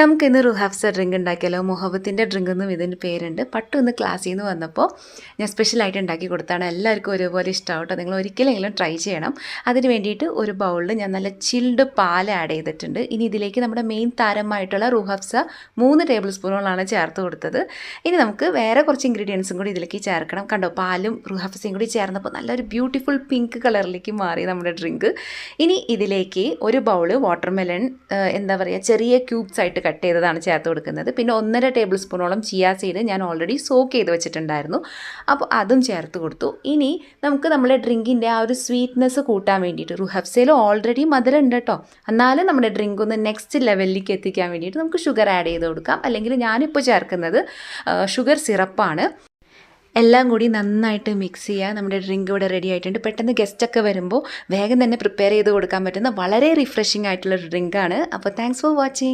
നമുക്കിന്ന് റുഹാഫ്സ ഡ്രിങ്ക് ഉണ്ടാക്കിയാലോ. മുഹബത്തിൻ്റെ ഡ്രിങ്ക് എന്നും ഇതിൻ്റെ പേരുണ്ട്. പട്ടു ഇന്ന് ക്ലാസ്സിൽ നിന്ന് വന്നപ്പോൾ ഞാൻ സ്പെഷ്യലായിട്ട് ഉണ്ടാക്കി കൊടുത്താണ്. എല്ലാവർക്കും ഒരുപോലെ ഇഷ്ടമാവട്ടെ. നിങ്ങൾ ഒരിക്കലെങ്കിലും ട്രൈ ചെയ്യണം. അതിന് വേണ്ടിയിട്ട് ഒരു ബൗളിൽ ഞാൻ നല്ല ചിൽഡ് പാൽ ആഡ് ചെയ്തിട്ടുണ്ട്. ഇനി ഇതിലേക്ക് നമ്മുടെ മെയിൻ താരമായിട്ടുള്ള റുഹാഫ്സ 3 ടേബിൾ സ്പൂണുകളാണ് ചേർത്ത് കൊടുത്തത്. ഇനി നമുക്ക് വേറെ കുറച്ച് ഇൻഗ്രീഡിയൻസും കൂടി ഇതിലേക്ക് ചേർക്കണം. കണ്ടോ, പാലും റുഹാഫ്സയും കൂടി ചേർന്നപ്പോൾ നല്ലൊരു ബ്യൂട്ടിഫുൾ പിങ്ക് കളറിലേക്ക് മാറി നമ്മുടെ ഡ്രിങ്ക്. ഇനി ഇതിലേക്ക് ഒരു ബൗള് വാട്ടർമെലൺ എന്താ പറയുക, ചെറിയ ക്യൂബ്സ് ആയിട്ട് കട്ട് ചെയ്തതാണ് ചേർത്ത് കൊടുക്കുന്നത്. പിന്നെ 1.5 ടേബിൾ സ്പൂണോളം ചിയ സീഡ് ഞാൻ ഓൾറെഡി സോക്ക് ചെയ്ത് വെച്ചിട്ടുണ്ടായിരുന്നു. അപ്പോൾ അതും ചേർത്ത് കൊടുത്തു. ഇനി നമുക്ക് നമ്മുടെ ഡ്രിങ്കിൻ്റെ ആ ഒരു സ്വീറ്റ്നെസ് കൂട്ടാൻ വേണ്ടിയിട്ട്, റുഹാഫ്സയിൽ ഓൾറെഡി മധുരം ഉണ്ട് കേട്ടോ, എന്നാലും നമ്മുടെ ഡ്രിങ്ക് ഒന്ന് നെക്സ്റ്റ് ലെവലിലേക്ക് എത്തിക്കാൻ വേണ്ടിയിട്ട് നമുക്ക് ഷുഗർ ആഡ് ചെയ്ത് കൊടുക്കാം. അല്ലെങ്കിൽ ഞാനിപ്പോൾ ചേർക്കുന്നത് ഷുഗർ സിറപ്പാണ്. എല്ലാം കൂടി നന്നായിട്ട് മിക്സ് ചെയ്യുക. നമ്മുടെ ഡ്രിങ്ക് ഇവിടെ റെഡി ആയിട്ടുണ്ട്. പെട്ടെന്ന് ഗസ്റ്റൊക്കെ വരുമ്പോൾ വേഗം തന്നെ പ്രിപ്പയർ ചെയ്ത് കൊടുക്കാൻ പറ്റുന്ന വളരെ റിഫ്രഷിംഗ് ആയിട്ടുള്ളൊരു ഡ്രിങ്കാണ്. അപ്പോൾ താങ്ക്സ് ഫോർ വാച്ചിങ്.